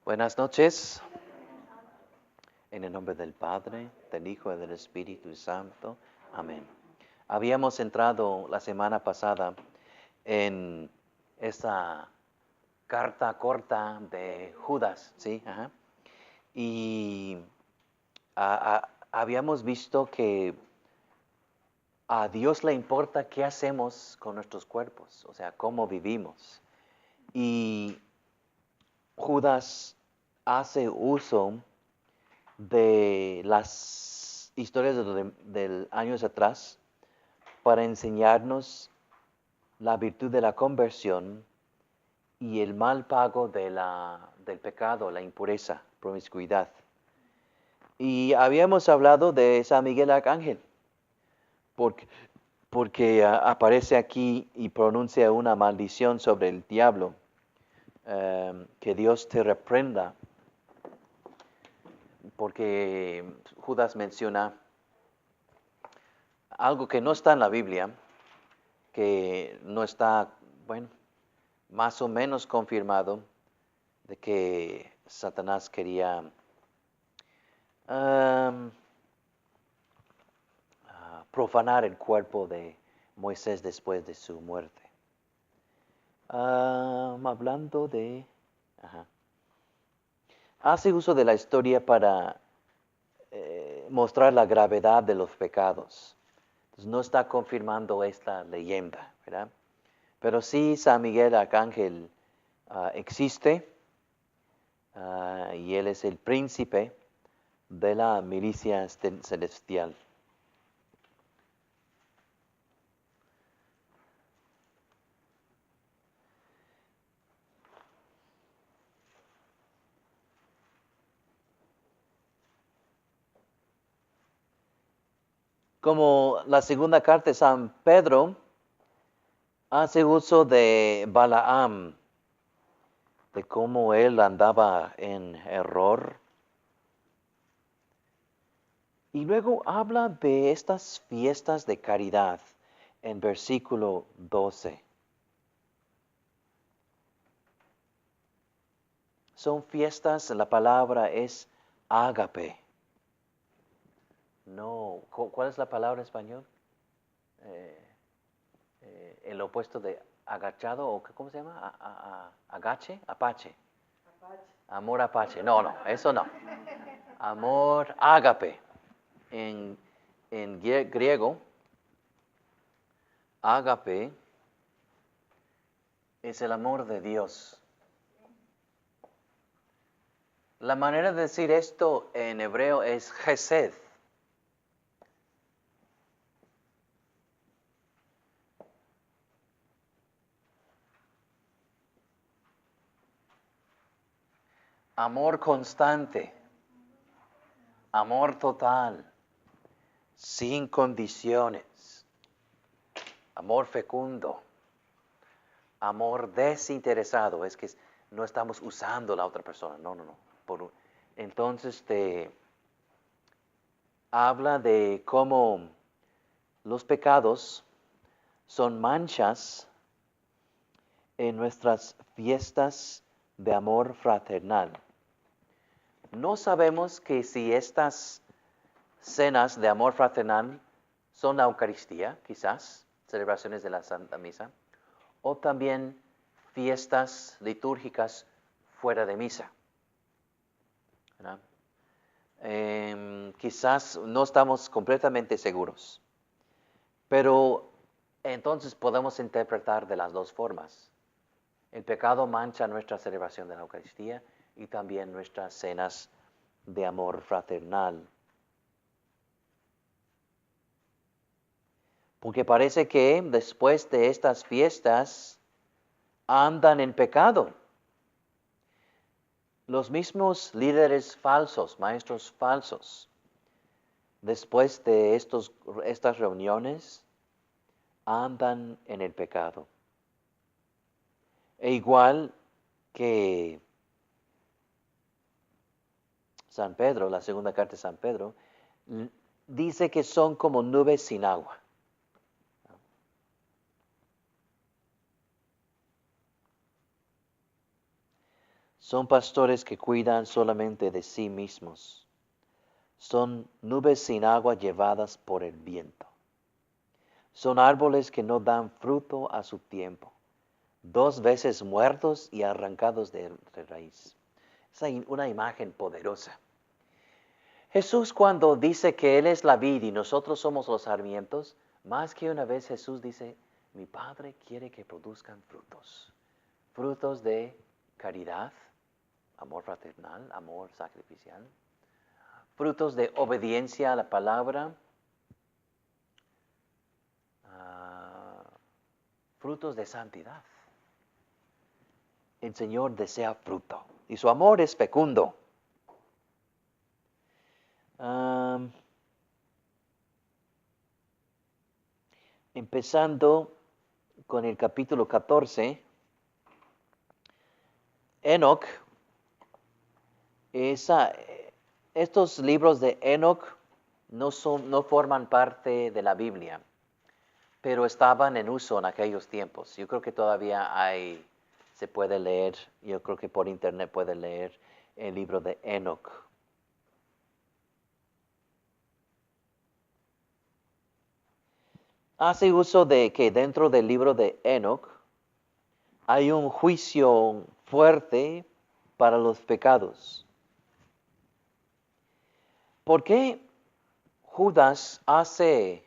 Buenas noches, en el nombre del Padre, del Hijo y del Espíritu Santo. Amén. Habíamos entrado la semana pasada en esta carta corta de Judas, ¿sí? Ajá. Y habíamos visto que a Dios le importa qué hacemos con nuestros cuerpos, o sea, cómo vivimos. Y Judas hace uso de las historias de años atrás para enseñarnos la virtud de la conversión y el mal pago del pecado, la impureza, promiscuidad. Y habíamos hablado de San Miguel Arcángel, porque aparece aquí y pronuncia una maldición sobre el diablo. Que Dios te reprenda, porque Judas menciona algo que no está en la Biblia, que no está, bueno, más o menos confirmado, de que Satanás quería profanar el cuerpo de Moisés después de su muerte. Hablando de... Ajá. Hace uso de la historia para mostrar la gravedad de los pecados. Entonces, no está confirmando esta leyenda, ¿verdad? Pero sí, San Miguel Arcángel existe y él es el príncipe de la milicia celestial. Como la segunda carta de San Pedro hace uso de Balaam, de cómo él andaba en error. Y luego habla de estas fiestas de caridad en versículo 12. Son fiestas, la palabra es ágape. No, ¿cuál es la palabra en español? El opuesto de agachado, o ¿cómo se llama? Agache, apache. Amor apache. No, eso no. Amor ágape. En griego, ágape es el amor de Dios. La manera de decir esto en hebreo es chesed. Amor constante, amor total, sin condiciones, amor fecundo, amor desinteresado. Es que no estamos usando a la otra persona, no. Entonces habla de cómo los pecados son manchas en nuestras fiestas de amor fraternal. No sabemos que si estas cenas de amor fraternal son la Eucaristía, quizás, celebraciones de la Santa Misa, o también fiestas litúrgicas fuera de misa. Quizás no estamos completamente seguros, pero entonces podemos interpretar de las dos formas. El pecado mancha nuestra celebración de la Eucaristía y también nuestras cenas de amor fraternal. Porque parece que después de estas fiestas andan en pecado. Los mismos líderes falsos, maestros falsos, después de estas reuniones, andan en el pecado. E igual que San Pedro, la segunda carta de San Pedro, dice que son como nubes sin agua. Son pastores que cuidan solamente de sí mismos. Son nubes sin agua llevadas por el viento. Son árboles que no dan fruto a su tiempo, 2 veces muertos y arrancados de raíz. Es una imagen poderosa. Jesús, cuando dice que Él es la vid y nosotros somos los sarmientos, más que una vez Jesús dice, mi Padre quiere que produzcan frutos. Frutos de caridad, amor fraternal, amor sacrificial. Frutos de obediencia a la palabra. Frutos de santidad. El Señor desea fruto y su amor es fecundo. Empezando con el capítulo 14, Enoc, estos libros de Enoc no forman parte de la Biblia, pero estaban en uso en aquellos tiempos. Yo creo que todavía se puede leer, yo creo que por internet puede leer el libro de Enoc. Hace uso de que dentro del libro de Enoc hay un juicio fuerte para los pecados. ¿Por qué Judas hace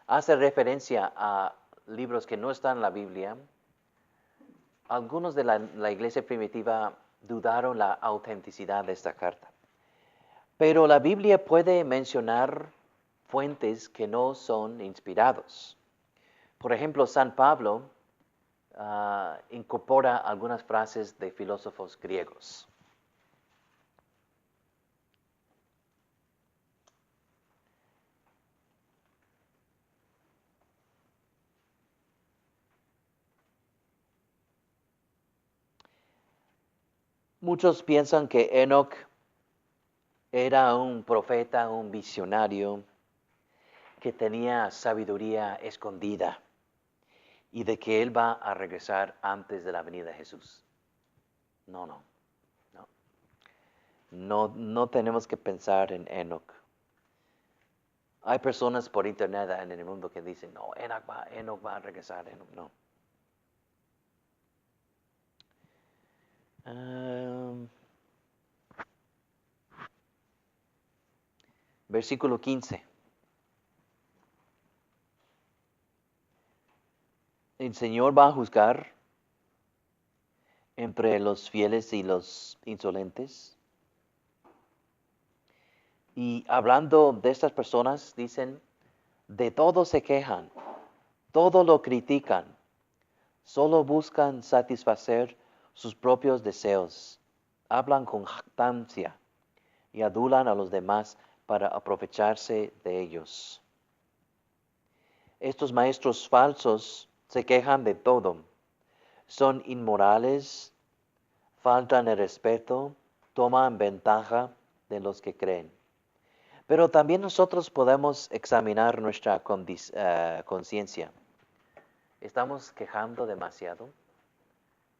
referencia a libros que no están en la Biblia? Algunos de la iglesia primitiva dudaron la autenticidad de esta carta. Pero la Biblia puede mencionar fuentes que no son inspirados. Por ejemplo, San Pablo incorpora algunas frases de filósofos griegos. Muchos piensan que Enoc era un profeta, un visionario que tenía sabiduría escondida y de que él va a regresar antes de la venida de Jesús. No tenemos que pensar en Enoc. Hay personas por internet en el mundo que dicen, no, Enoc va a regresar. No. Versículo 15. El Señor va a juzgar entre los fieles y los insolentes. Y hablando de estas personas, dicen, de todo se quejan, todo lo critican, solo buscan satisfacer sus propios deseos, hablan con jactancia y adulan a los demás para aprovecharse de ellos. Estos maestros falsos se quejan de todo, son inmorales, faltan el respeto, toman ventaja de los que creen. Pero también nosotros podemos examinar nuestra conciencia. ¿Estamos quejando demasiado?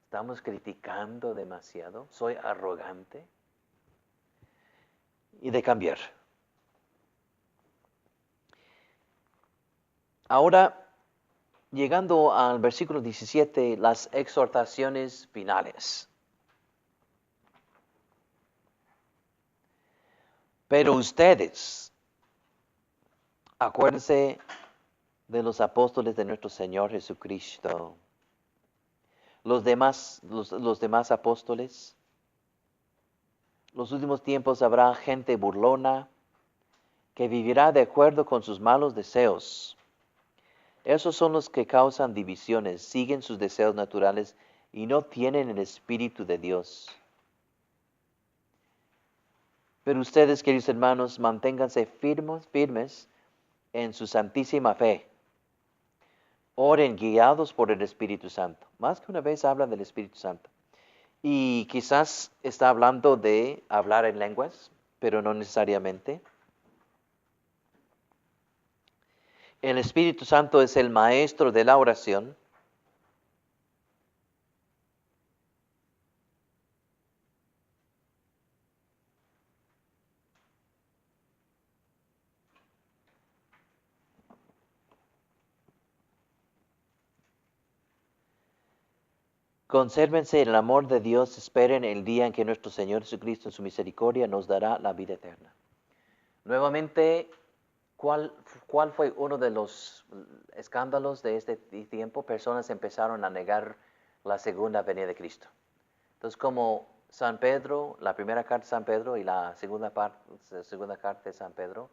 ¿Estamos criticando demasiado? ¿Soy arrogante? Y de cambiar. Ahora, llegando al versículo 17, las exhortaciones finales. Pero ustedes, acuérdense de los apóstoles de nuestro Señor Jesucristo. Los demás apóstoles. Los últimos tiempos habrá gente burlona que vivirá de acuerdo con sus malos deseos. Esos son los que causan divisiones, siguen sus deseos naturales y no tienen el Espíritu de Dios. Pero ustedes, queridos hermanos, manténganse firmes en su santísima fe. Oren guiados por el Espíritu Santo. Más que una vez hablan del Espíritu Santo. Y quizás está hablando de hablar en lenguas, pero no necesariamente. El Espíritu Santo es el maestro de la oración. Consérvense en el amor de Dios, esperen el día en que nuestro Señor Jesucristo en su misericordia nos dará la vida eterna. Nuevamente, ¿cuál fue uno de los escándalos de este tiempo? Personas empezaron a negar la segunda venida de Cristo. Entonces, como San Pedro, la primera carta de San Pedro y la segunda carta de San Pedro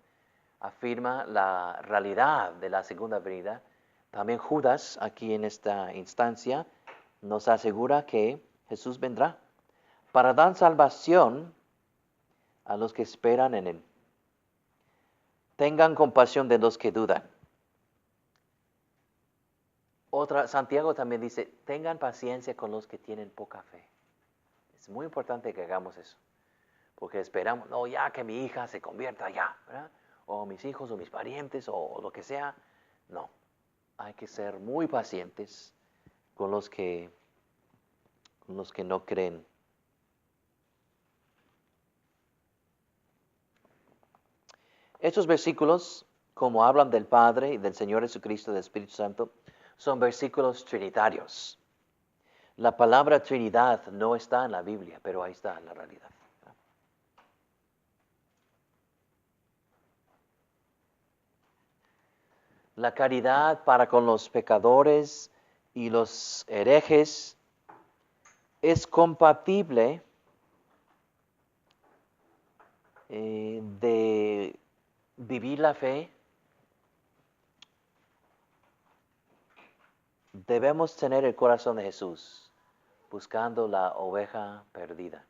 afirma la realidad de la segunda venida, también Judas, aquí en esta instancia, nos asegura que Jesús vendrá para dar salvación a los que esperan en Él. Tengan compasión de los que dudan. Santiago también dice, tengan paciencia con los que tienen poca fe. Es muy importante que hagamos eso, porque esperamos, no, ya que mi hija se convierta ya, ¿verdad? O mis hijos o mis parientes o lo que sea. No, hay que ser muy pacientes con los que no creen. Estos versículos, como hablan del Padre y del Señor Jesucristo y del Espíritu Santo, son versículos trinitarios. La palabra Trinidad no está en la Biblia, pero ahí está en la realidad. La caridad para con los pecadores y los herejes es compatible de vivir la fe. Debemos tener el corazón de Jesús, buscando la oveja perdida.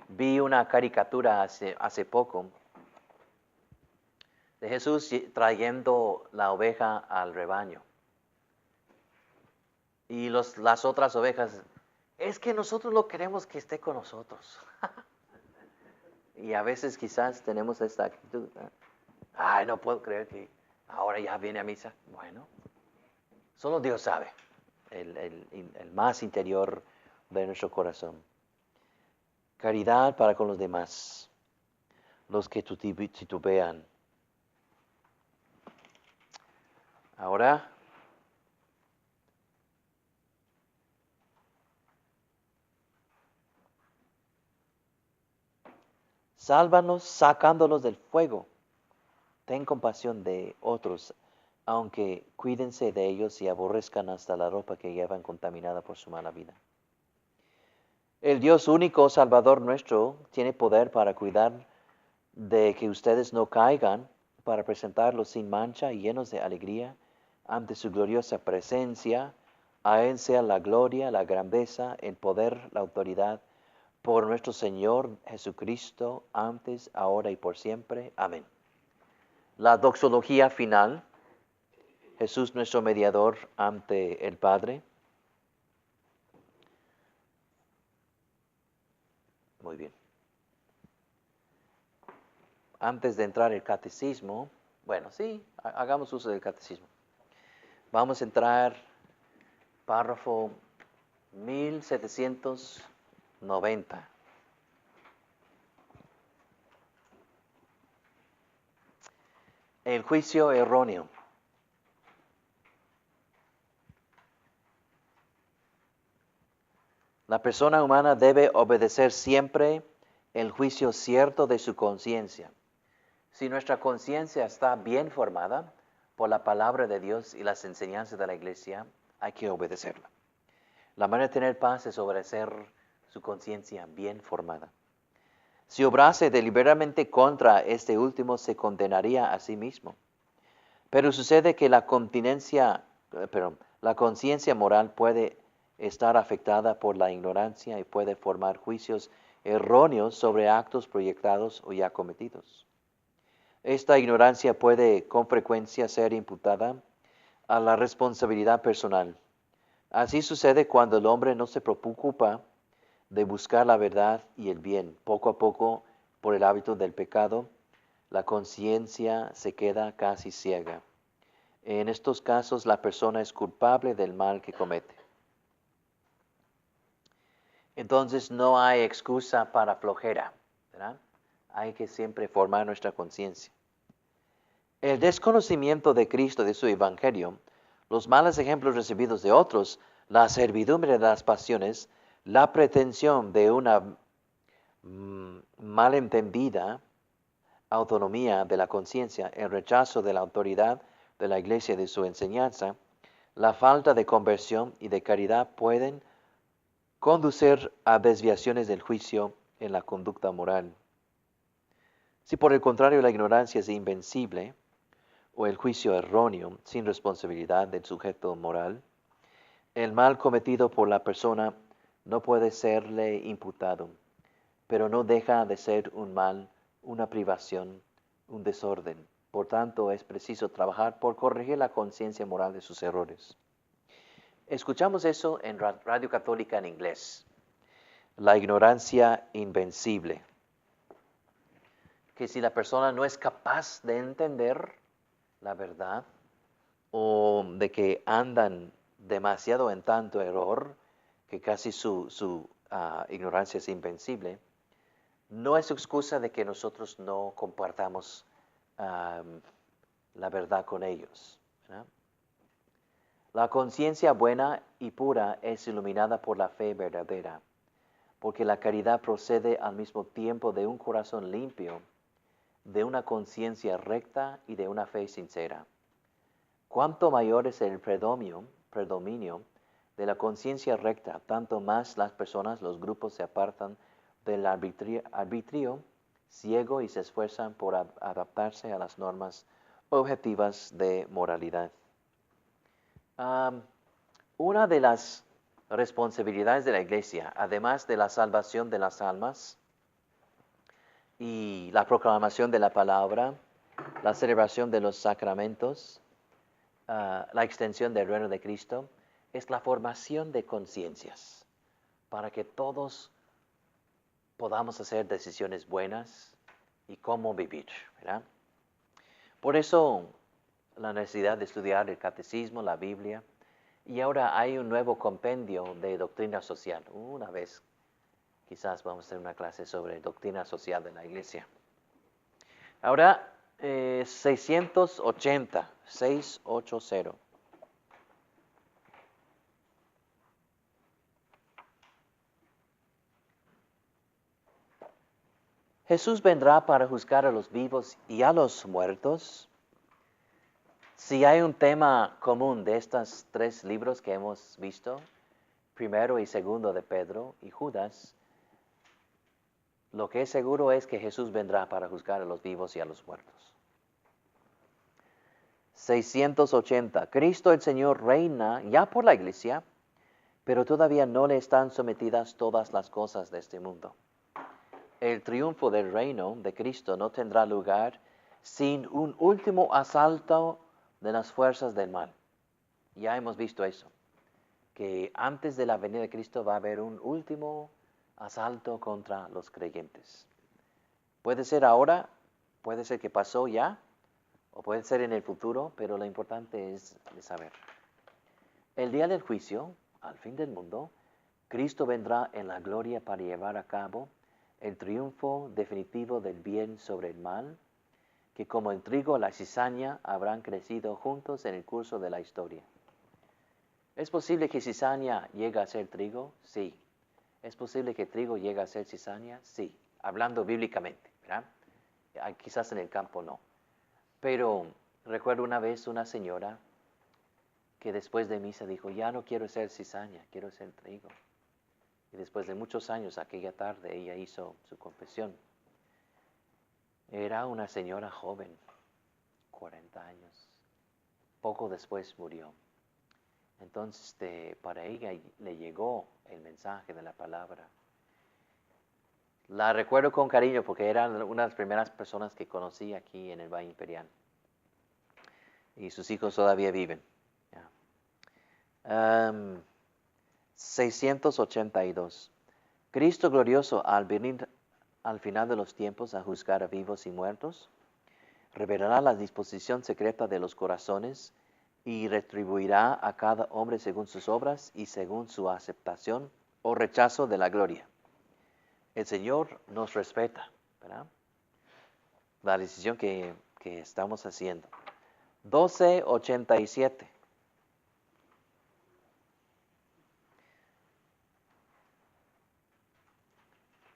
Vi una caricatura hace poco de Jesús trayendo la oveja al rebaño. Y las otras ovejas, es que nosotros lo queremos que esté con nosotros. Y a veces quizás tenemos esta actitud. Ay, no puedo creer que ahora ya viene a misa. Bueno, solo Dios sabe el más interior de nuestro corazón. Caridad para con los demás, los que titubean. Ahora, sálvanos sacándolos del fuego. Ten compasión de otros, aunque cuídense de ellos y aborrezcan hasta la ropa que llevan contaminada por su mala vida. El Dios único, Salvador nuestro, tiene poder para cuidar de que ustedes no caigan, para presentarlos sin mancha y llenos de alegría ante su gloriosa presencia. A Él sea la gloria, la grandeza, el poder, la autoridad, por nuestro Señor Jesucristo, antes, ahora y por siempre. Amén. La doxología final. Jesús nuestro mediador ante el Padre. Muy bien. Antes de entrar el catecismo, bueno, sí, hagamos uso del catecismo. Vamos a entrar párrafo 1790. El juicio erróneo. La persona humana debe obedecer siempre el juicio cierto de su conciencia. Si nuestra conciencia está bien formada por la palabra de Dios y las enseñanzas de la Iglesia, hay que obedecerla. La manera de tener paz es obedecer su conciencia bien formada. Si obrase deliberadamente contra este último, se condenaría a sí mismo. Pero sucede que la conciencia moral puede estar afectada por la ignorancia y puede formar juicios erróneos sobre actos proyectados o ya cometidos. Esta ignorancia puede con frecuencia ser imputada a la responsabilidad personal. Así sucede cuando el hombre no se preocupa de buscar la verdad y el bien. Poco a poco, por el hábito del pecado, la conciencia se queda casi ciega. En estos casos, la persona es culpable del mal que comete. Entonces, no hay excusa para flojera, ¿verdad? Hay que siempre formar nuestra conciencia. El desconocimiento de Cristo, de su Evangelio, los malos ejemplos recibidos de otros, la servidumbre de las pasiones, la pretensión de una malentendida autonomía de la conciencia, el rechazo de la autoridad de la Iglesia de su enseñanza, la falta de conversión y de caridad pueden conducir a desviaciones del juicio en la conducta moral. Si por el contrario la ignorancia es invencible, o el juicio erróneo, sin responsabilidad del sujeto moral, el mal cometido por la persona no puede serle imputado, pero no deja de ser un mal, una privación, un desorden. Por tanto, es preciso trabajar por corregir la conciencia moral de sus errores. Escuchamos eso en Radio Católica en inglés. La ignorancia invencible. Que si la persona no es capaz de entender la verdad o de que andan demasiado en tanto error que casi su ignorancia es invencible, no es excusa de que nosotros no compartamos la verdad con ellos, ¿verdad? La conciencia buena y pura es iluminada por la fe verdadera, porque la caridad procede al mismo tiempo de un corazón limpio, de una conciencia recta y de una fe sincera. Cuanto mayor es el predominio de la conciencia recta, tanto más las personas, los grupos se apartan del arbitrio ciego y se esfuerzan por adaptarse a las normas objetivas de moralidad. Una de las responsabilidades de la Iglesia, además de la salvación de las almas y la proclamación de la palabra, la celebración de los sacramentos, la extensión del reino de Cristo, es la formación de conciencias para que todos podamos hacer decisiones buenas y cómo vivir, ¿verdad? Por eso la necesidad de estudiar el catecismo, la Biblia, y ahora hay un nuevo compendio de doctrina social. Una vez quizás vamos a hacer una clase sobre doctrina social de la Iglesia. Ahora 680. Jesús vendrá para juzgar a los vivos y a los muertos. Si hay un tema común de estos tres libros que hemos visto, primero y segundo de Pedro y Judas, lo que es seguro es que Jesús vendrá para juzgar a los vivos y a los muertos. 680. Cristo el Señor reina ya por la Iglesia, pero todavía no le están sometidas todas las cosas de este mundo. El triunfo del reino de Cristo no tendrá lugar sin un último asalto de las fuerzas del mal. Ya hemos visto eso, que antes de la venida de Cristo va a haber un último asalto contra los creyentes. Puede ser ahora, puede ser que pasó ya, o puede ser en el futuro, pero lo importante es saber. El día del juicio, al fin del mundo, Cristo vendrá en la gloria para llevar a cabo el triunfo definitivo del bien sobre el mal, que como el trigo y la cizaña habrán crecido juntos en el curso de la historia. ¿Es posible que cizaña llegue a ser trigo? Sí. ¿Es posible que trigo llegue a ser cizaña? Sí. Hablando bíblicamente, ¿verdad? Quizás en el campo no. Pero recuerdo una vez una señora que después de misa dijo, ya no quiero ser cizaña, quiero ser trigo. Y después de muchos años, aquella tarde, ella hizo su confesión. Era una señora joven, 40 años. Poco después murió. Entonces, para ella le llegó el mensaje de la palabra. La recuerdo con cariño porque era una de las primeras personas que conocí aquí en el Valle Imperial. Y sus hijos todavía viven. 682. Cristo glorioso, al venir al final de los tiempos a juzgar a vivos y muertos, revelará la disposición secreta de los corazones y retribuirá a cada hombre según sus obras y según su aceptación o rechazo de la gloria. El Señor nos respeta, ¿verdad? La decisión que estamos haciendo. 1287.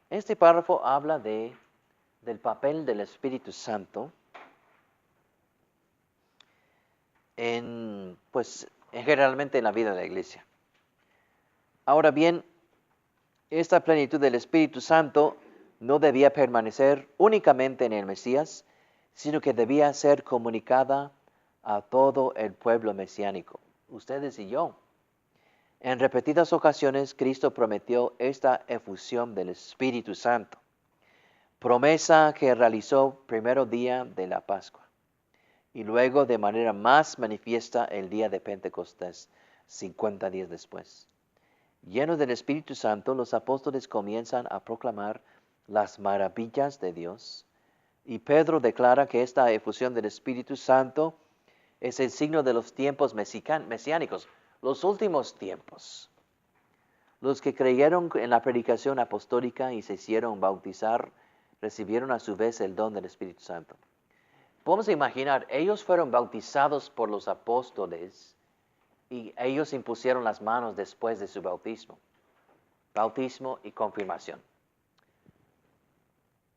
Este párrafo habla del papel del Espíritu Santo generalmente en la vida de la iglesia. Ahora bien, esta plenitud del Espíritu Santo no debía permanecer únicamente en el Mesías, sino que debía ser comunicada a todo el pueblo mesiánico, ustedes y yo. En repetidas ocasiones, Cristo prometió esta efusión del Espíritu Santo, promesa que realizó primero día de la Pascua y luego de manera más manifiesta el día de Pentecostés, 50 días después. Llenos del Espíritu Santo, los apóstoles comienzan a proclamar las maravillas de Dios, y Pedro declara que esta efusión del Espíritu Santo es el signo de los tiempos mesiánicos, los últimos tiempos. Los que creyeron en la predicación apostólica y se hicieron bautizar, recibieron a su vez el don del Espíritu Santo. Podemos imaginar, ellos fueron bautizados por los apóstoles y ellos impusieron las manos después de su bautismo. Bautismo y confirmación.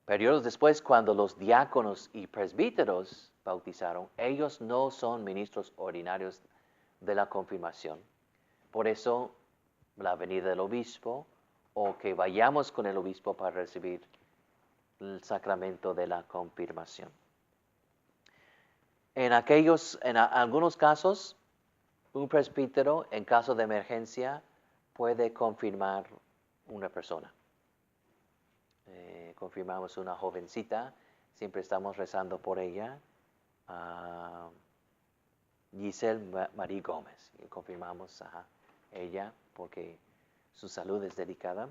Periodos después, cuando los diáconos y presbíteros bautizaron, ellos no son ministros ordinarios de la confirmación. Por eso, la venida del obispo o que vayamos con el obispo para recibir el sacramento de la confirmación. En algunos casos, un presbítero, en caso de emergencia, puede confirmar una persona. Confirmamos una jovencita, siempre estamos rezando por ella, Giselle Marie Gómez. Y confirmamos a ella porque su salud es delicada.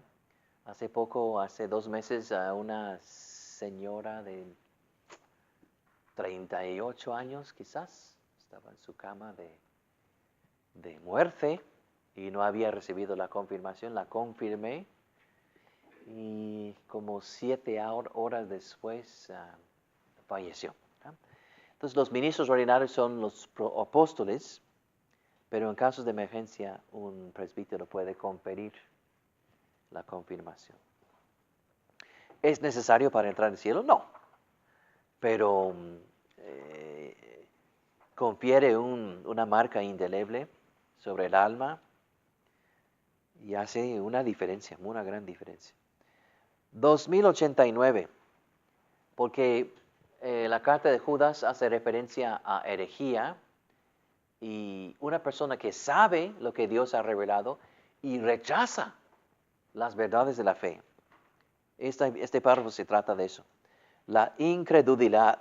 Hace 2 meses, a una señora de 38 años quizás, estaba en su cama de muerte y no había recibido la confirmación. La confirmé y como 7 horas después falleció. Entonces los ministros ordinarios son los apóstoles, pero en casos de emergencia un presbítero puede conferir la confirmación. ¿Es necesario para entrar al cielo? No, pero confiere una marca indeleble sobre el alma y hace una diferencia, una gran diferencia. 2089, porque la carta de Judas hace referencia a herejía y una persona que sabe lo que Dios ha revelado y rechaza las verdades de la fe. Este párrafo se trata de eso. La incredulidad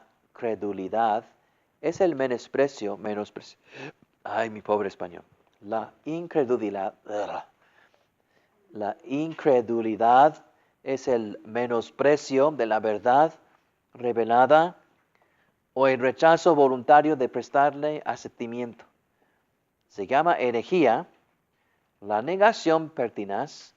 es el menosprecio. Ay, mi pobre español. La incredulidad es el menosprecio de la verdad revelada o el rechazo voluntario de prestarle asentimiento. Se llama herejía la negación pertinaz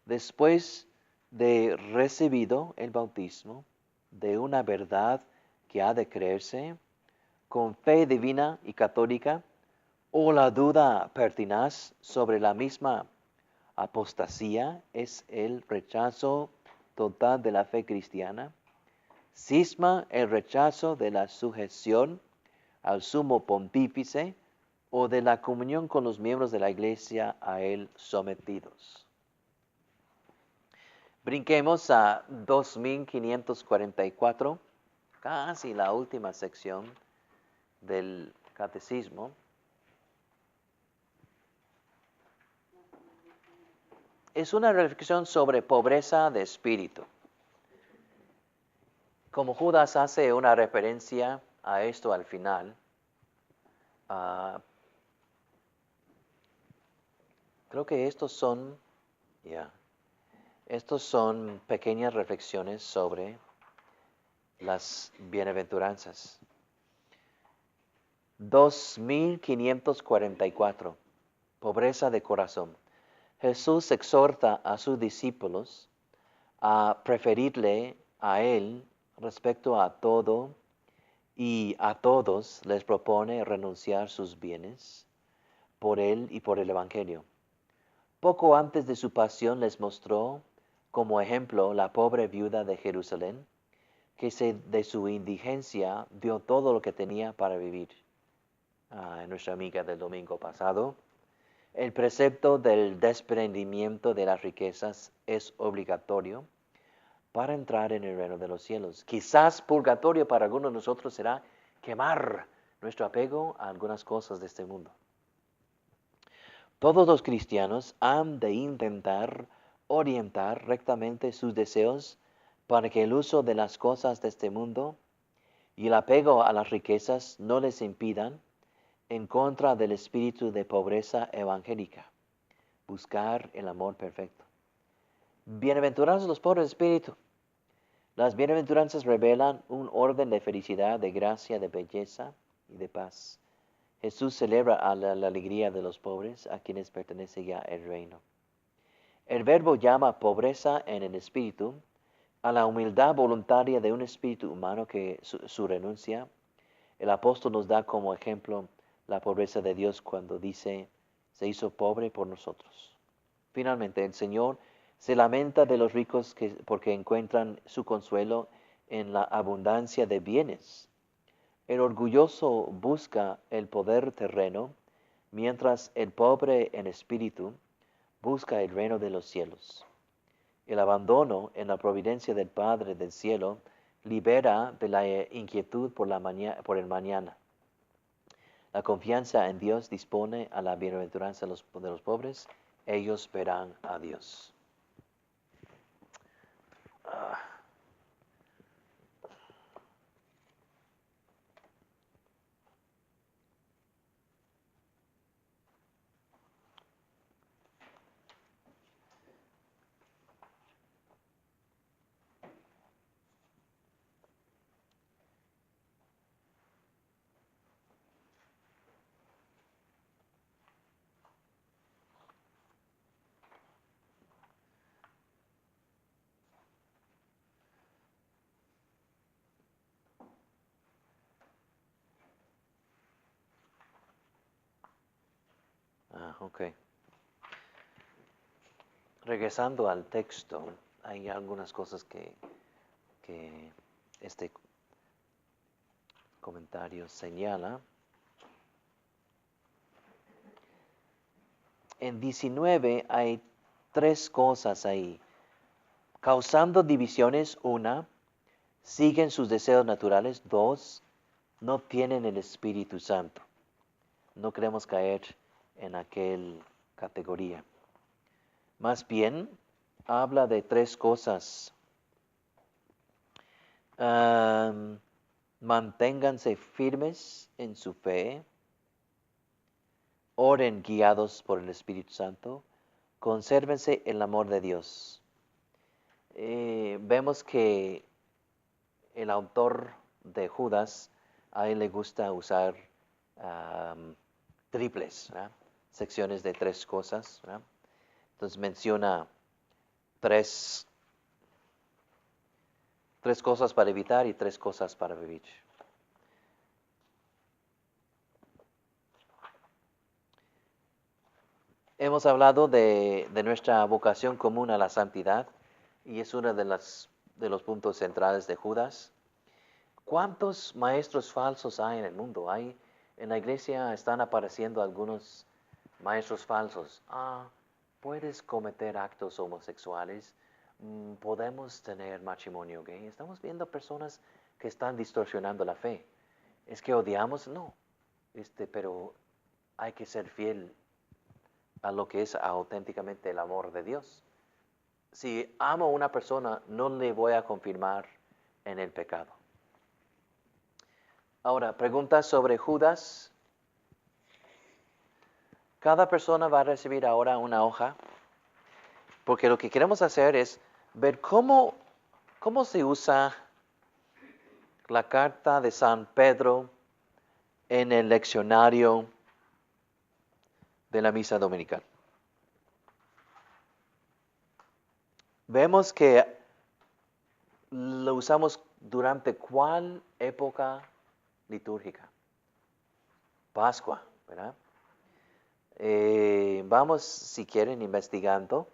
después de recibido el bautismo de una verdad que ha de creerse con fe divina y católica, o la duda pertinaz sobre la misma apostasía es el rechazo total de la fe cristiana. Cisma el rechazo de la sujeción al sumo pontífice o de la comunión con los miembros de la iglesia a él sometidos. Brinquemos a 2544, casi la última sección del catecismo. Es una reflexión sobre pobreza de espíritu. Como Judas hace una referencia a esto al final, creo que estos son pequeñas reflexiones sobre las bienaventuranzas. 2544. Pobreza de corazón. Jesús exhorta a sus discípulos a preferirle a Él respecto a todo y a todos les propone renunciar sus bienes por Él y por el Evangelio. Poco antes de su pasión les mostró como ejemplo la pobre viuda de Jerusalén, que de su indigencia dio todo lo que tenía para vivir. Nuestra amiga del domingo pasado. El precepto del desprendimiento de las riquezas es obligatorio para entrar en el reino de los cielos. Quizás purgatorio para algunos de nosotros será quemar nuestro apego a algunas cosas de este mundo. Todos los cristianos han de intentar orientar rectamente sus deseos para que el uso de las cosas de este mundo y el apego a las riquezas no les impidan, en contra del espíritu de pobreza evangélica, buscar el amor perfecto. Bienaventurados los pobres de espíritu. Las bienaventuranzas revelan un orden de felicidad, de gracia, de belleza y de paz. Jesús celebra la alegría de los pobres, a quienes pertenece ya el reino. El verbo llama pobreza en el espíritu a la humildad voluntaria de un espíritu humano que su renuncia. El apóstol nos da como ejemplo la pobreza de Dios cuando dice, se hizo pobre por nosotros. Finalmente, el Señor se lamenta de los ricos porque encuentran su consuelo en la abundancia de bienes. El orgulloso busca el poder terreno, mientras el pobre en espíritu busca el reino de los cielos. El abandono en la providencia del Padre del cielo libera de la inquietud por el mañana. La confianza en Dios dispone a la bienaventuranza de los pobres. Ellos verán a Dios. Ok. Regresando al texto, hay algunas cosas que este comentario señala. En 19 hay 3 cosas ahí. Causando divisiones, 1, siguen sus deseos naturales, 2, no tienen el Espíritu Santo. No queremos caer en aquella categoría. Más bien, habla de 3 cosas. Manténganse firmes en su fe, oren guiados por el Espíritu Santo, consérvense el amor de Dios. Vemos que el autor de Judas, a él le gusta usar triples, ¿verdad? Secciones de 3 cosas, ¿verdad? Entonces menciona 3 cosas para evitar y 3 cosas para vivir. Hemos hablado de nuestra vocación común a la santidad y es uno de los puntos centrales de Judas. ¿Cuántos maestros falsos hay en el mundo? En la iglesia están apareciendo algunos maestros falsos. Puedes cometer actos homosexuales, podemos tener matrimonio gay. Estamos viendo personas que están distorsionando la fe. ¿Es que odiamos? No. Pero hay que ser fiel a lo que es auténticamente el amor de Dios. Si amo a una persona, no le voy a confirmar en el pecado. Ahora, preguntas sobre Judas. Cada persona va a recibir ahora una hoja, porque lo que queremos hacer es ver cómo se usa la carta de San Pedro en el leccionario de la misa dominical. Vemos que lo usamos durante ¿cuál época litúrgica? Pascua, ¿verdad? Vamos, si quieren, investigando.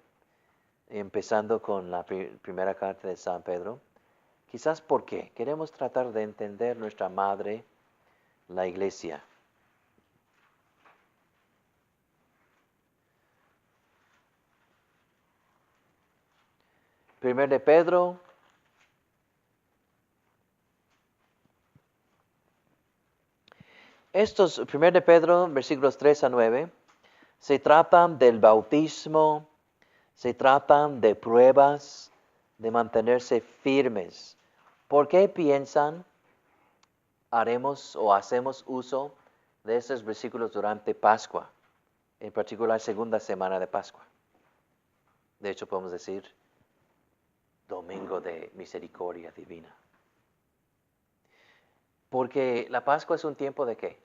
empezando con la primera carta de San Pedro. Quizás porque queremos tratar de entender nuestra madre, la iglesia. Primer de Pedro. Primer de Pedro, versículos 3 a 9, se tratan del bautismo, se tratan de pruebas, de mantenerse firmes. ¿Por qué piensan haremos o hacemos uso de estos versículos durante Pascua? En particular, segunda semana de Pascua. De hecho, podemos decir Domingo de Misericordia Divina. Porque la Pascua es un tiempo ¿de qué?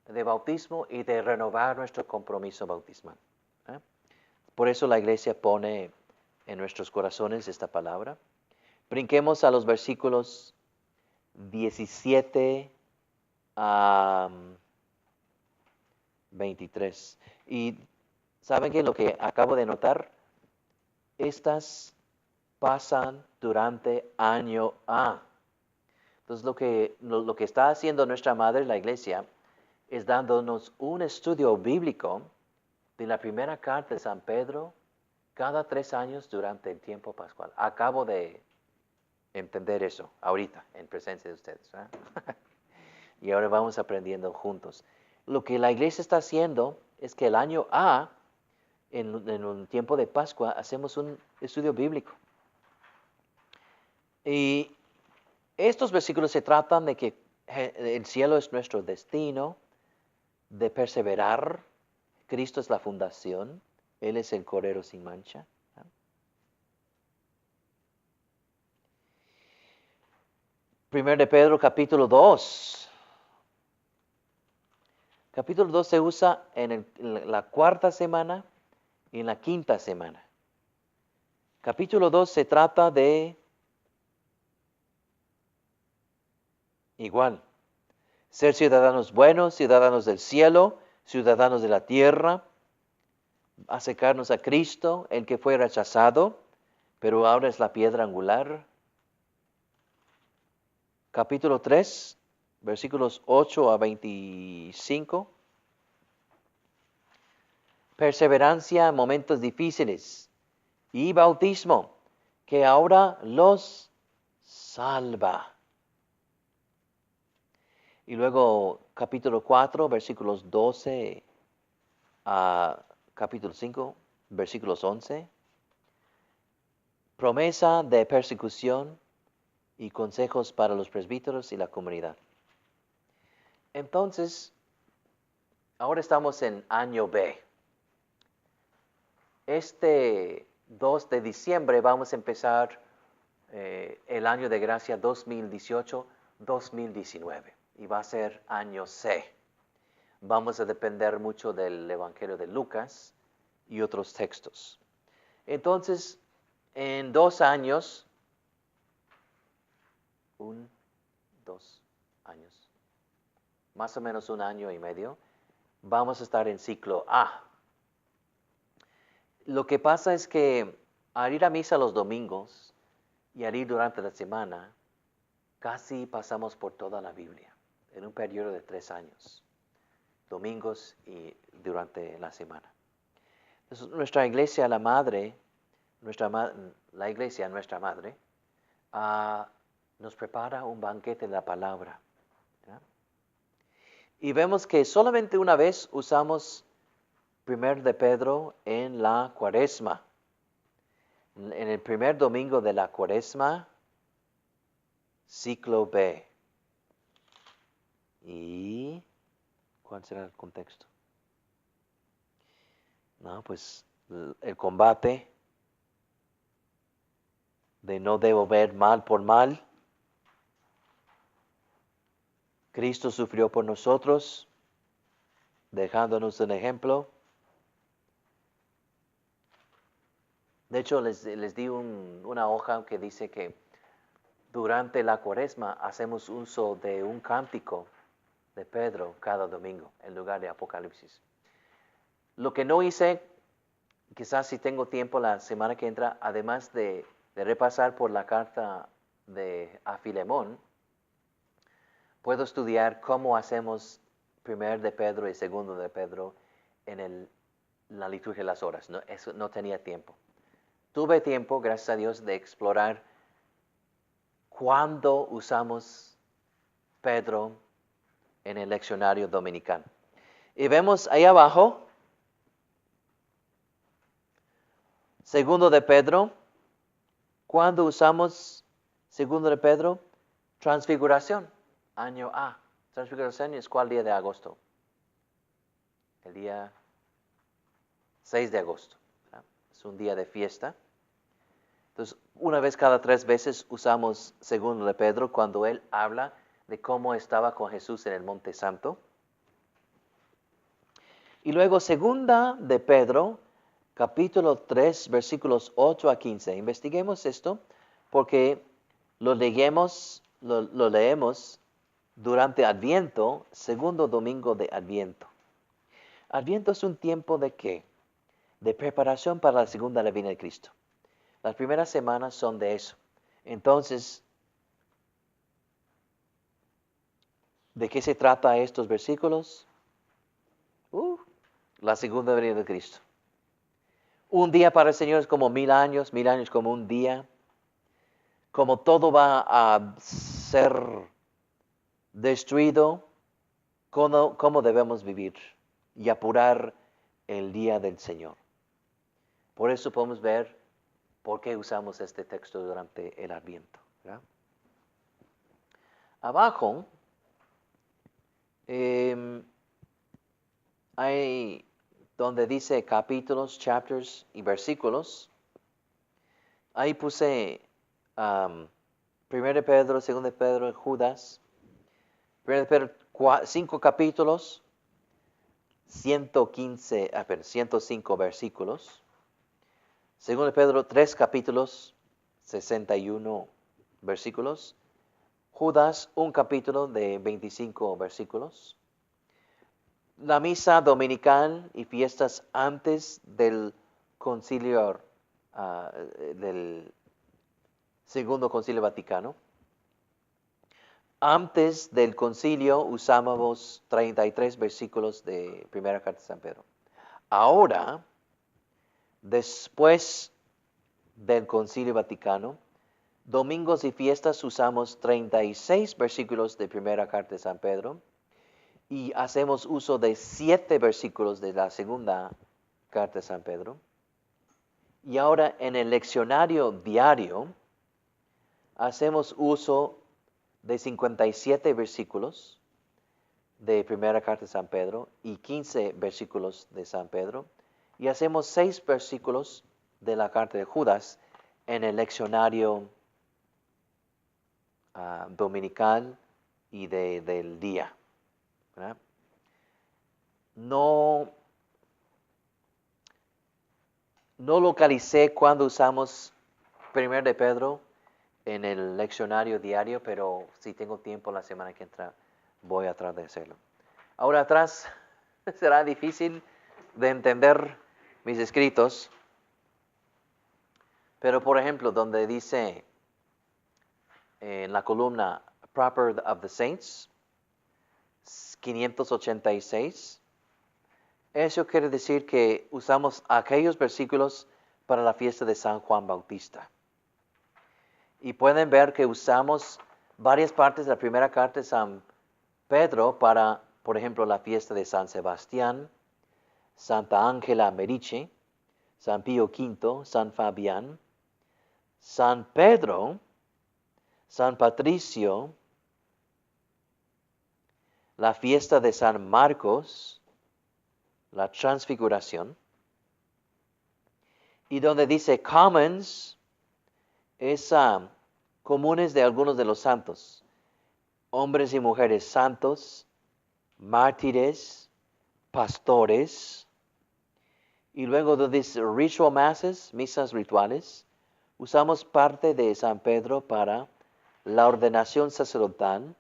De bautismo y de renovar nuestro compromiso bautismal. Por eso la iglesia pone en nuestros corazones esta palabra. Brinquemos a los versículos 17 a 23. Y ¿saben qué? Lo que acabo de notar, estas pasan durante año A. Entonces lo que está haciendo nuestra madre, la iglesia, es dándonos un estudio bíblico de la primera carta de San Pedro cada 3 años durante el tiempo pascual. Acabo de entender eso ahorita, en presencia de ustedes. Y ahora vamos aprendiendo juntos. Lo que la iglesia está haciendo es que el año A, en un tiempo de Pascua, hacemos un estudio bíblico. Y estos versículos se tratan de que el cielo es nuestro destino, de perseverar. Cristo es la fundación, Él es el Cordero sin mancha. Primero de Pedro, capítulo 2. Capítulo 2 se usa en la cuarta semana y en la quinta semana. Capítulo 2 se trata de igual, ser ciudadanos buenos, ciudadanos del cielo, ciudadanos de la tierra, acercarnos a Cristo, el que fue rechazado, pero ahora es la piedra angular. Capítulo 3, versículos 8 a 25. Perseverancia en momentos difíciles y bautismo, que ahora los salva. Y luego capítulo 4, versículos 12 a capítulo 5, versículos 11. Promesa de persecución y consejos para los presbíteros y la comunidad. Entonces, ahora estamos en año B. Este 2 de diciembre vamos a empezar el año de gracia 2018-2019 y va a ser año C. Vamos a depender mucho del Evangelio de Lucas y otros textos. Entonces, en 2 años, 2 años, más o menos 1 año y medio, vamos a estar en ciclo A. Lo que pasa es que al ir a misa los domingos y al ir durante la semana, casi pasamos por toda la Biblia en un periodo de 3 años, domingos y durante la semana. Entonces, nuestra iglesia, la madre, nuestra madre, nos prepara un banquete de la palabra. ¿Ya? Y vemos que solamente una vez usamos 1 de Pedro en la Cuaresma. En el primer domingo de la Cuaresma, ciclo B. ¿Y cuál será el contexto? No, pues el combate de no devolver mal por mal. Cristo sufrió por nosotros, dejándonos un ejemplo. De hecho, les di una hoja que dice que durante la Cuaresma hacemos uso de un cántico de Pedro cada domingo en lugar de Apocalipsis. Lo que no hice quizás si tengo tiempo la semana que entra, además de repasar por la carta a Filemón, puedo estudiar cómo hacemos primer de Pedro y segundo de Pedro en la liturgia de las horas. No, eso no tenía tiempo. Tuve tiempo, gracias a Dios, de explorar cuándo usamos Pedro en el leccionario dominical. Y vemos ahí abajo, segundo de Pedro, ¿cuándo usamos segundo de Pedro? Transfiguración, año A. Transfiguración es ¿cuál día de agosto? El día 6 de agosto. ¿Verdad? Es un día de fiesta. Entonces, una vez cada 3 veces usamos segundo de Pedro cuando él habla de cómo estaba con Jesús en el Monte Santo. Y luego segunda de Pedro, capítulo 3, versículos 8 a 15. Investiguemos esto porque lo leemos durante Adviento, segundo domingo de Adviento. Adviento es un tiempo de ¿qué? De preparación para la segunda venida de Cristo. Las primeras semanas son de eso. Entonces, ¿de qué se trata estos versículos? La segunda venida de Cristo. Un día para el Señor es como 1000 años como un día. Como todo va a ser destruido, ¿cómo debemos vivir y apurar el día del Señor? Por eso podemos ver por qué usamos este texto durante el Adviento. ¿Verdad? Abajo hay donde dice capítulos, chapters y versículos. Ahí puse 1 de Pedro, 2 de Pedro, Judas. 1 de Pedro, 5 capítulos, 105 versículos. 2 de Pedro, 3 capítulos, 61 versículos. Judas, un capítulo de 25 versículos. La misa dominical y fiestas antes del concilio, del Segundo Concilio Vaticano. Antes del concilio usábamos 33 versículos de Primera Carta de San Pedro. Ahora, después del concilio Vaticano, domingos y fiestas usamos 36 versículos de Primera Carta de San Pedro y hacemos uso de 7 versículos de la Segunda Carta de San Pedro. Y ahora en el leccionario diario hacemos uso de 57 versículos de Primera Carta de San Pedro y 15 versículos de San Pedro. Y hacemos 6 versículos de la Carta de Judas en el leccionario dominical y del día. ¿Verdad? No localicé cuando usamos 1 de Pedro en el leccionario diario, pero si tengo tiempo la semana que entra voy a tratar de hacerlo. Ahora atrás será difícil de entender mis escritos, pero por ejemplo donde dice en la columna Proper of the Saints, 586, eso quiere decir que usamos aquellos versículos para la fiesta de San Juan Bautista. Y pueden ver que usamos varias partes de la primera carta de San Pedro para, por ejemplo, la fiesta de San Sebastián, Santa Ángela Merici, San Pío V, San Fabián, San Pedro, San Patricio, la fiesta de San Marcos, la transfiguración, y donde dice commons, es comunes de algunos de los santos, hombres y mujeres santos, mártires, pastores, y luego donde dice ritual masses, misas rituales, usamos parte de San Pedro para la ordenación sacerdotal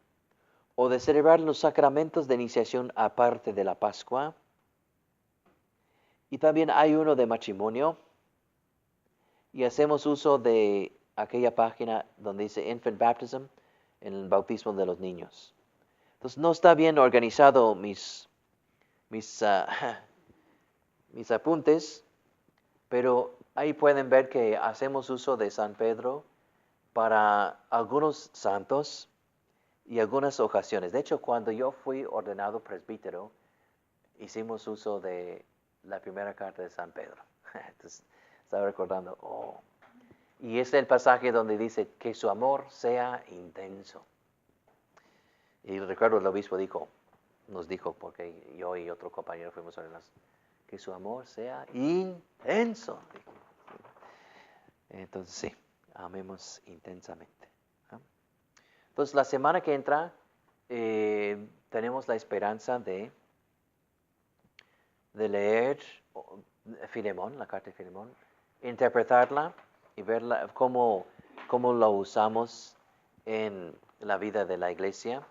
o de celebrar los sacramentos de iniciación aparte de la Pascua. Y también hay uno de matrimonio. Y hacemos uso de aquella página donde dice Infant Baptism, en el bautismo de los niños. Entonces no está bien organizado mis apuntes, pero ahí pueden ver que hacemos uso de San Pedro para algunos santos y algunas ocasiones. De hecho, cuando yo fui ordenado presbítero, hicimos uso de la primera carta de San Pedro. Entonces, estaba recordando, y es el pasaje donde dice que su amor sea intenso. Y recuerdo el obispo nos dijo, porque yo y otro compañero fuimos ordenados, que su amor sea intenso. Entonces sí, amemos intensamente. Entonces la semana que entra tenemos la esperanza de leer Filemón, la carta de Filemón, interpretarla y verla cómo lo usamos en la vida de la iglesia.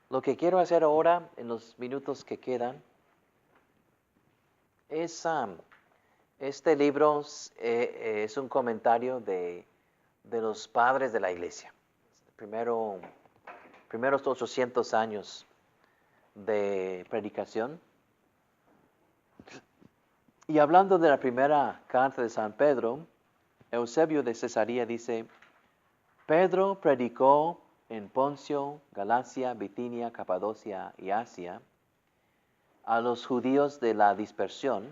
Lo que quiero hacer ahora, en los minutos que quedan, es este libro es un comentario de los padres de la iglesia. Primeros 800 años de predicación. Y hablando de la primera carta de San Pedro, Eusebio de Cesarea dice, Pedro predicó en Poncio, Galacia, Bitinia, Capadocia y Asia a los judíos de la dispersión,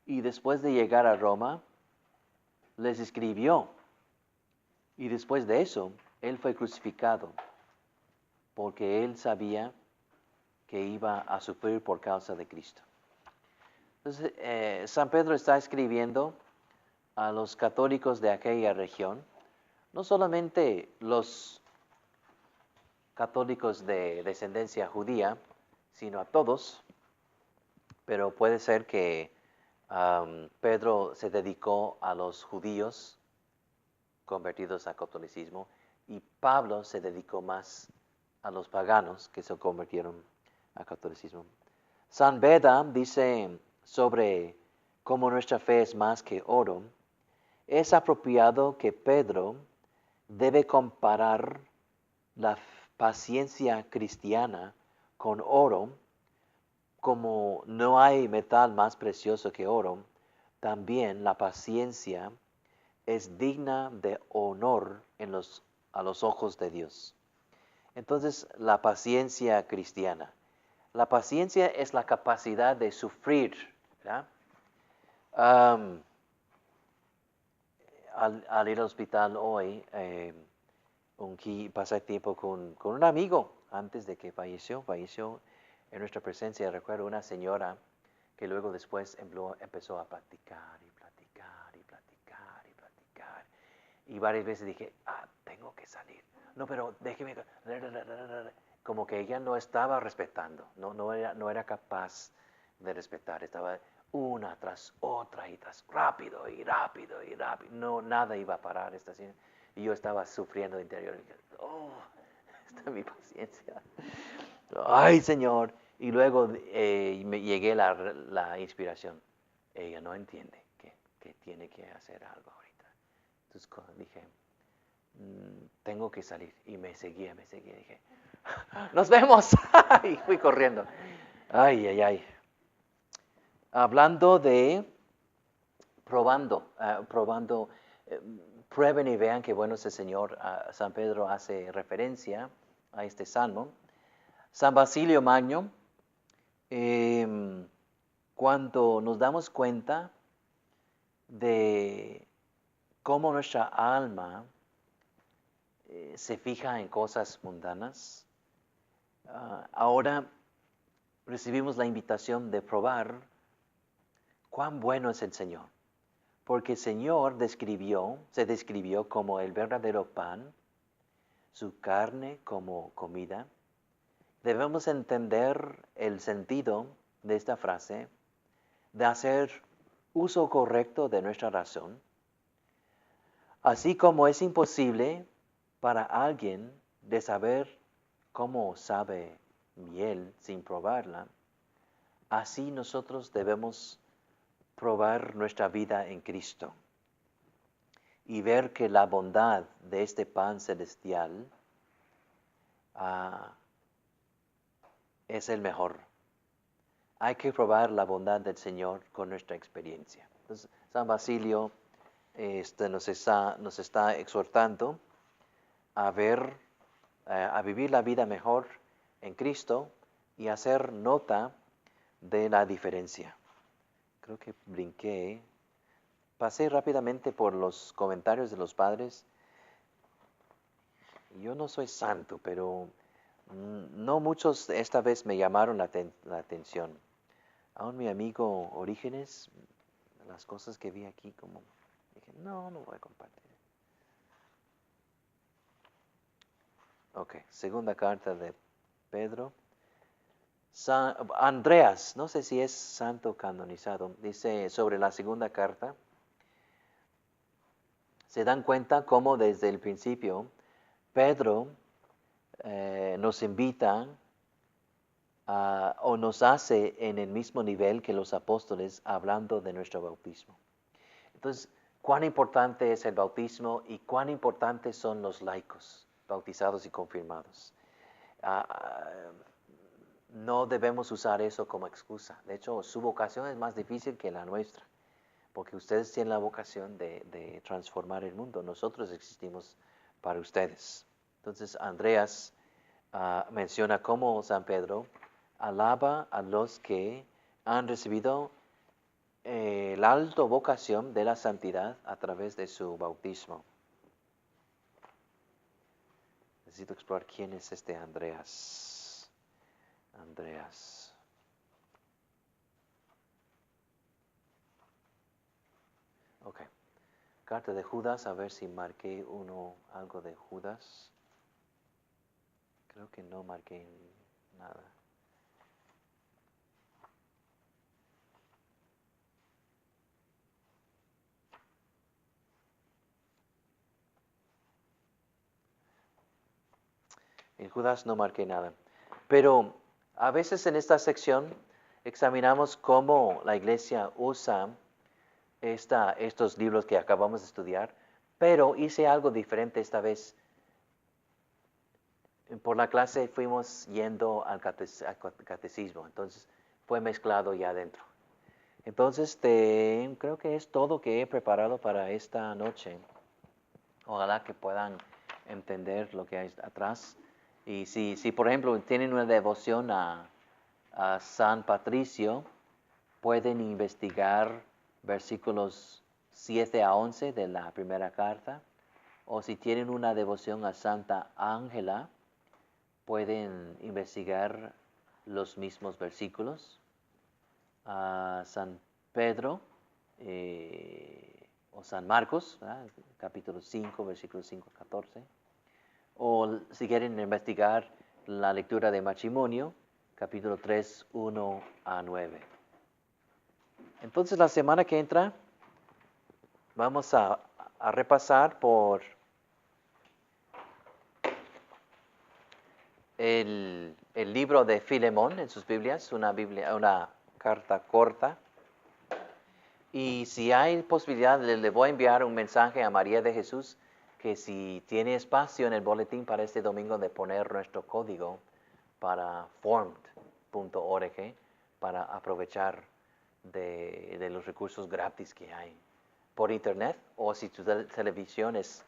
y después de llegar a Roma, les escribió. Y después de eso, él fue crucificado, porque él sabía que iba a sufrir por causa de Cristo. Entonces, San Pedro está escribiendo a los católicos de aquella región, no solamente los católicos de descendencia judía, sino a todos, pero puede ser que Pedro se dedicó a los judíos convertidos al catolicismo y Pablo se dedicó más a los paganos que se convirtieron al catolicismo. San Beda dice sobre cómo nuestra fe es más que oro. Es apropiado que Pedro debe comparar la paciencia cristiana con oro. Como no hay metal más precioso que oro, también la paciencia es digna de honor a los ojos de Dios. Entonces, la paciencia cristiana. La paciencia es la capacidad de sufrir, ¿verdad? Al ir al hospital hoy, pasé tiempo con un amigo antes de que falleció en nuestra presencia. Recuerdo una señora que luego después empezó a platicar y platicar y platicar y platicar. Y varias veces dije, tengo que salir. No, pero déjeme. Como que ella no estaba respetando, no era capaz de respetar. Estaba una tras otra y tras rápido y rápido y rápido. No, nada iba a parar esta señora. Y yo estaba sufriendo de interior. Y dije, esta es mi paciencia. Ay, Señor. Y luego me llegué la inspiración. Ella no entiende que tiene que hacer algo ahorita. Entonces dije, tengo que salir. Y me seguía. Dije, ¡nos vemos! Y fui corriendo. Ay. Hablando de probando, prueben y vean qué bueno es el Señor. San Pedro hace referencia a este salmo. San Basilio Magno, cuando nos damos cuenta de cómo nuestra alma se fija en cosas mundanas, ahora recibimos la invitación de probar cuán bueno es el Señor. Porque el Señor se describió como el verdadero pan, su carne como comida. Debemos entender el sentido de esta frase, de hacer uso correcto de nuestra razón, así como es imposible para alguien de saber cómo sabe miel sin probarla. así nosotros debemos probar nuestra vida en Cristo y ver que la bondad de este pan celestial es el mejor. Hay que probar la bondad del Señor con nuestra experiencia. Entonces, San Basilio nos está exhortando a ver, a vivir la vida mejor en Cristo y hacer nota de la diferencia. Creo que pasé rápidamente por los comentarios de los padres. Yo no soy santo, pero no muchos esta vez me llamaron la atención. Aún mi amigo Orígenes, las cosas que vi aquí, como dije, no voy a compartir. Ok, segunda carta de Pedro. Andreas, no sé si es santo canonizado, dice sobre la segunda carta, se dan cuenta cómo desde el principio Pedro nos invita o nos hace en el mismo nivel que los apóstoles hablando de nuestro bautismo. Entonces, cuán importante es el bautismo y cuán importantes son los laicos, bautizados y confirmados. No debemos usar eso como excusa. De hecho, su vocación es más difícil que la nuestra, porque ustedes tienen la vocación de transformar el mundo. Nosotros existimos para ustedes. Entonces, Andreas menciona cómo San Pedro alaba a los que han recibido la alta vocación de la santidad a través de su bautismo. Necesito explorar quién es este Andreas. Ok. Carta de Judas, a ver si marqué algo de Judas. Creo que no marqué nada. En Judas no marqué nada. Pero a veces en esta sección examinamos cómo la iglesia usa estos libros que acabamos de estudiar, pero hice algo diferente esta vez. Por la clase fuimos yendo al catecismo, entonces fue mezclado ya adentro. Entonces, creo que es todo que he preparado para esta noche. Ojalá que puedan entender lo que hay atrás. Y si por ejemplo, tienen una devoción a San Patricio, pueden investigar versículos 7 a 11 de la primera carta. O si tienen una devoción a Santa Ángela, pueden investigar los mismos versículos. A San Pedro o San Marcos, capítulo 5, versículos 5 a 14. O si quieren investigar la lectura de matrimonio, capítulo 3, 1 a 9. Entonces la semana que entra vamos a repasar por el libro de Filemón en sus Biblias, una carta corta. Y si hay posibilidad, le voy a enviar un mensaje a María de Jesús, que si tiene espacio en el boletín para este domingo de poner nuestro código para formed.org para aprovechar de los recursos gratis que hay por internet, o si tu televisión es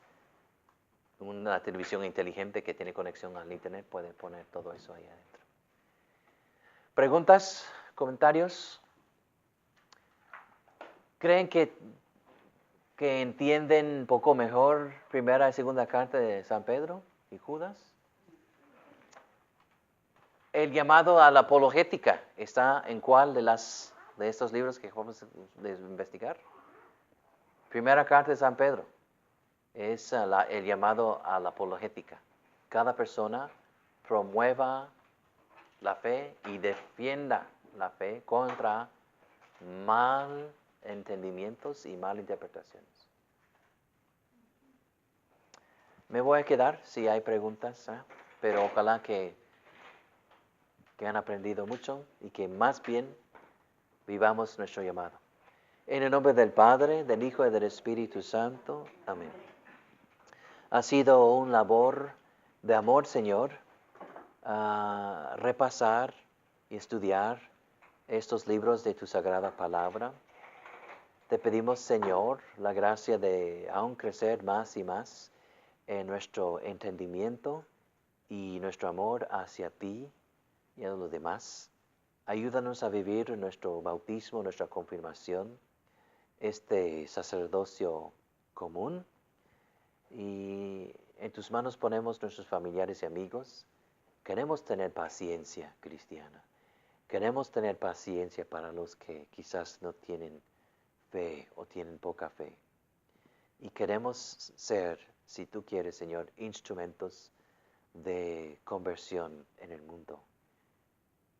una televisión inteligente que tiene conexión al internet, puede poner todo eso ahí adentro. ¿Preguntas? ¿Comentarios? ¿Creen que entienden un poco mejor primera y segunda carta de San Pedro y Judas? El llamado a la apologética está en cuál de estos libros que vamos a investigar. Primera carta de San Pedro es el llamado a la apologética. Cada persona promueva la fe y defienda la fe contra mal entendimientos y malinterpretaciones. Me voy a quedar si hay preguntas, pero ojalá que han aprendido mucho y que más bien vivamos nuestro llamado. En el nombre del Padre, del Hijo y del Espíritu Santo. Amén. Ha sido un labor de amor, Señor, repasar y estudiar estos libros de tu sagrada palabra. Te pedimos, Señor, la gracia de aún crecer más y más en nuestro entendimiento y nuestro amor hacia ti y a los demás. Ayúdanos a vivir nuestro bautismo, nuestra confirmación, este sacerdocio común. Y en tus manos ponemos nuestros familiares y amigos. Queremos tener paciencia cristiana. Queremos tener paciencia para los que quizás no tienen fe o tienen poca fe. Y queremos ser, si tú quieres, Señor, instrumentos de conversión en el mundo.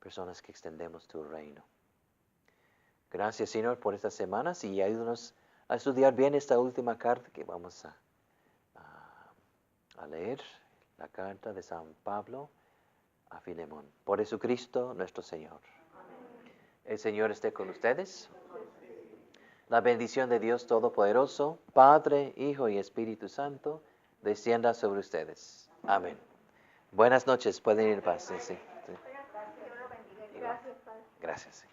Personas que extendemos tu reino. Gracias, Señor, por estas semanas y ayúdanos a estudiar bien esta última carta que vamos a leer, la carta de San Pablo a Filemón. Por Jesucristo nuestro Señor. Amén. El Señor esté con ustedes. La bendición de Dios Todopoderoso, Padre, Hijo y Espíritu Santo, descienda sobre ustedes. Amén. Buenas noches, pueden ir en paz. Sí. Gracias, Padre. Gracias.